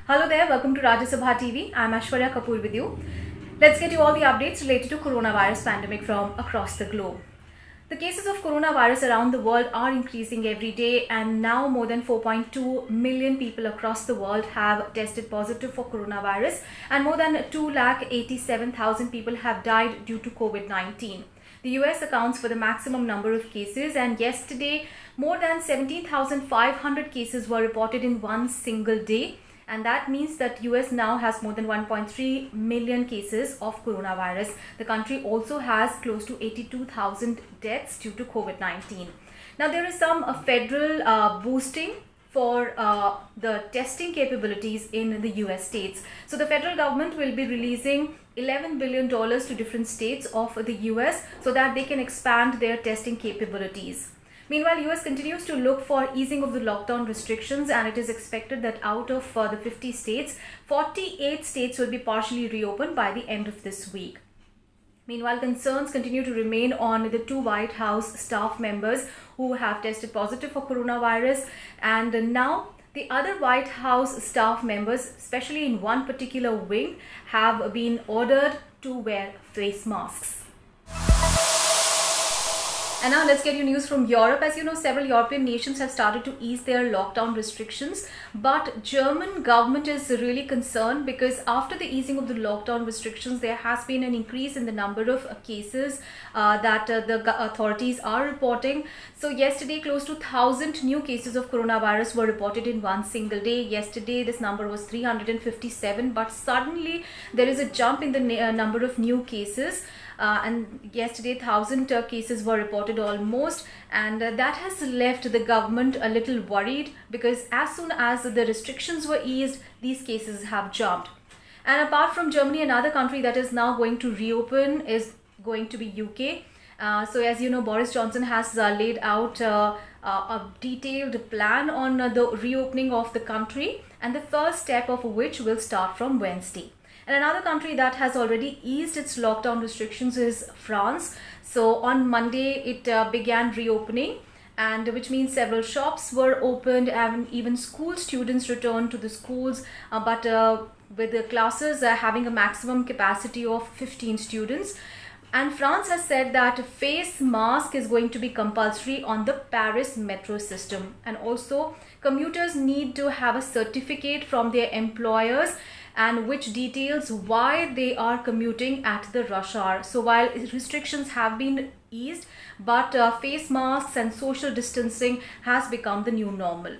Hello there, welcome to Rajya Sabha TV. I'm Ashwarya Kapoor with you. Let's get you all the updates related to coronavirus pandemic from across the globe. The cases of coronavirus around the world are increasing every day, and now more than 4.2 million people across the world have tested positive for coronavirus, and more than 287,000 people have died due to COVID-19. The US accounts for the maximum number of cases, and yesterday more than 17,500 cases were reported in one single day. And that means that US now has more than 1.3 million cases of coronavirus. The country also has close to 82,000 deaths due to COVID-19. Now there is some federal boosting for the testing capabilities in the US states. So the federal government will be releasing $11 billion to different states of the US so that they can expand their testing capabilities. Meanwhile, US continues to look for easing of the lockdown restrictions, and it is expected that out of the 50 states, 48 states will be partially reopened by the end of this week. Meanwhile, concerns continue to remain on the two White House staff members who have tested positive for coronavirus, and now the other White House staff members, especially in one particular wing, have been ordered to wear face masks. And now let's get you news from Europe. As you know, several European nations have started to ease their lockdown restrictions, but German government is really concerned because after the easing of the lockdown restrictions, there has been an increase in the number of cases that the authorities are reporting. So yesterday, close to 1,000 new cases of coronavirus were reported in one single day. Yesterday, this number was 357, but suddenly there is a jump in the number of new cases. And yesterday 1,000 cases were reported almost, and that has left the government a little worried because as soon as the restrictions were eased, these cases have jumped. And apart from Germany, another country that is now going to reopen is going to be UK. So as you know, Boris Johnson has laid out a detailed plan on the reopening of the country, and the first step of which will start from Wednesday. And another country that has already eased its lockdown restrictions is France. So on Monday, it began reopening, and which means several shops were opened and even school students returned to the schools, but with the classes having a maximum capacity of 15 students. And France has said that face mask is going to be compulsory on the Paris metro system. And also commuters need to have a certificate from their employers and which details why they are commuting at the rush hour. So while restrictions have been eased, but face masks and social distancing has become the new normal.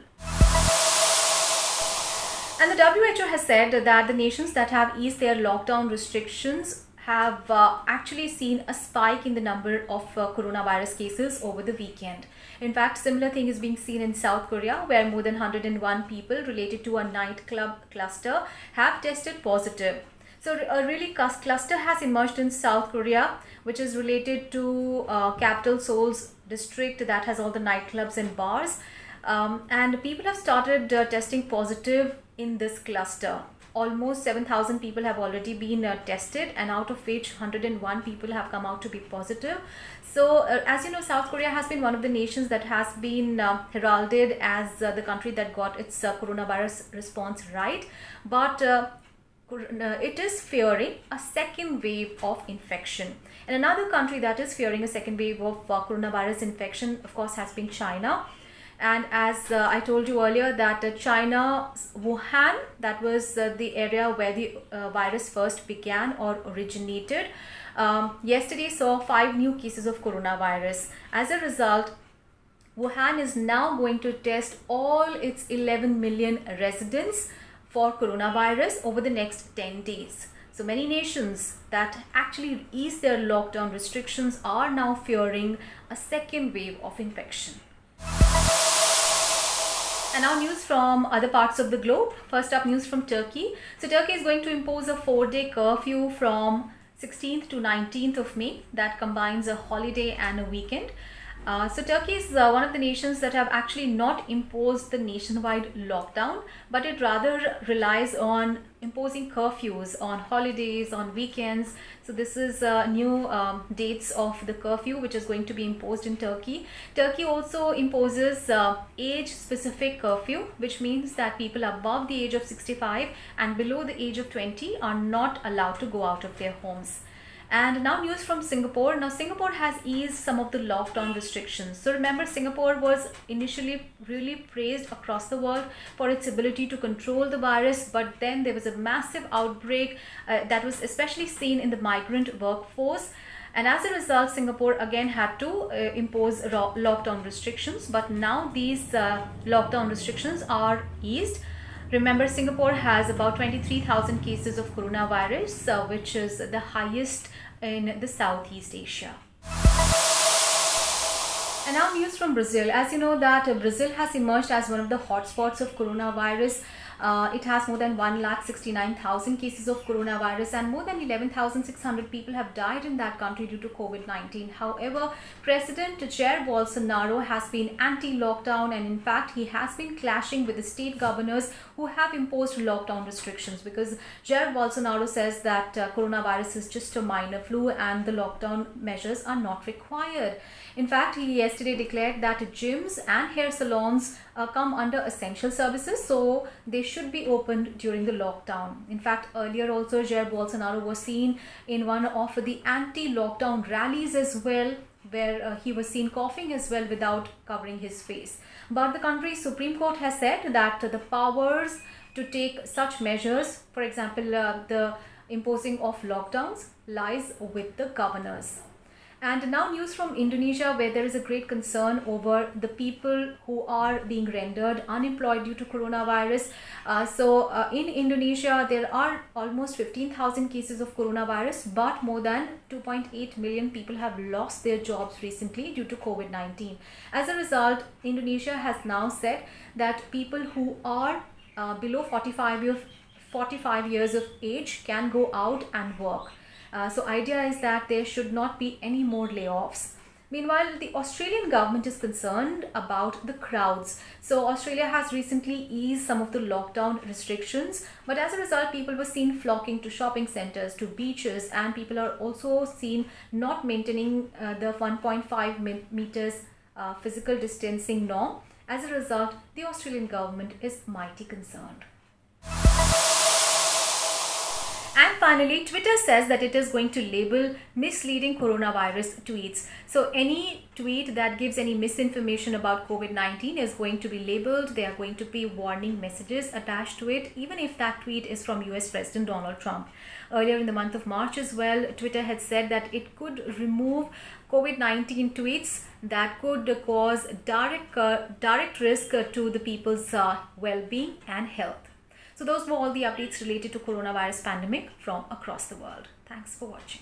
And the WHO has said that the nations that have eased their lockdown restrictions have actually seen a spike in the number of coronavirus cases over the weekend. In fact, similar thing is being seen in South Korea, where more than 101 people related to a nightclub cluster have tested positive. So a really cluster has emerged in South Korea, which is related to capital Seoul's district that has all the nightclubs and bars. And people have started testing positive in this cluster. Almost 7,000 people have already been tested, and out of which 101 people have come out to be positive. So as you know, South Korea has been one of the nations that has been heralded as the country that got its coronavirus response right. But it is fearing a second wave of infection. And another country that is fearing a second wave of coronavirus infection, of course, has been China. And as I told you earlier, that China's Wuhan, that was the area where the virus first began or originated, yesterday saw 5 new cases of coronavirus. As a result, Wuhan is now going to test all its 11 million residents for coronavirus over the next 10 days. So many nations that actually ease their lockdown restrictions are now fearing a second wave of infection. And now news from other parts of the globe. First up, news from Turkey. So Turkey is going to impose a 4-day curfew from 16th to 19th of May that combines a holiday and a weekend. So Turkey is one of the nations that have actually not imposed the nationwide lockdown, but it rather relies on imposing curfews on holidays, on weekends. So this is new dates of the curfew which is going to be imposed in Turkey. Turkey also imposes age-specific curfew, which means that people above the age of 65 and below the age of 20 are not allowed to go out of their homes. And now news from Singapore. Now Singapore has eased some of the lockdown restrictions. So remember, Singapore was initially really praised across the world for its ability to control the virus, but then there was a massive outbreak that was especially seen in the migrant workforce. And as a result, Singapore again had to impose lockdown restrictions, but now these lockdown restrictions are eased. Remember, Singapore has about 23,000 cases of coronavirus, which is the highest in the Southeast Asia. And now news from Brazil. As you know that Brazil has emerged as one of the hotspots of coronavirus. It has more than 1,69,000 cases of coronavirus and more than 11,600 people have died in that country due to COVID-19. However, President Jair Bolsonaro has been anti-lockdown, and in fact he has been clashing with the state governors who have imposed lockdown restrictions, because Jair Bolsonaro says that coronavirus is just a minor flu and the lockdown measures are not required. In fact, he yesterday declared that gyms and hair salons come under essential services, so they should be opened during the lockdown. In fact, earlier also Jair Bolsonaro was seen in one of the anti-lockdown rallies as well, where he was seen coughing as well without covering his face. But the country's Supreme Court has said that the powers to take such measures, for example, the imposing of lockdowns, lies with the governors. And now news from Indonesia, where there is a great concern over the people who are being rendered unemployed due to coronavirus. In Indonesia, there are almost 15,000 cases of coronavirus, but more than 2.8 million people have lost their jobs recently due to COVID-19. As a result, Indonesia has now said that people who are below 45 years of age can go out and work. So idea is that there should not be any more layoffs. Meanwhile, the Australian government is concerned about the crowds. So Australia has recently eased some of the lockdown restrictions, but as a result, people were seen flocking to shopping centers, to beaches, and people are also seen not maintaining the 1.5 meters physical distancing norm. As a result, the Australian government is mighty concerned. And finally, Twitter says that it is going to label misleading coronavirus tweets. So any tweet that gives any misinformation about COVID-19 is going to be labeled. There are going to be warning messages attached to it, even if that tweet is from US President Donald Trump. Earlier in the month of March as well, Twitter had said that it could remove COVID-19 tweets that could cause direct risk to the people's well-being and health. So those were all the updates related to coronavirus pandemic from across the world. Thanks for watching.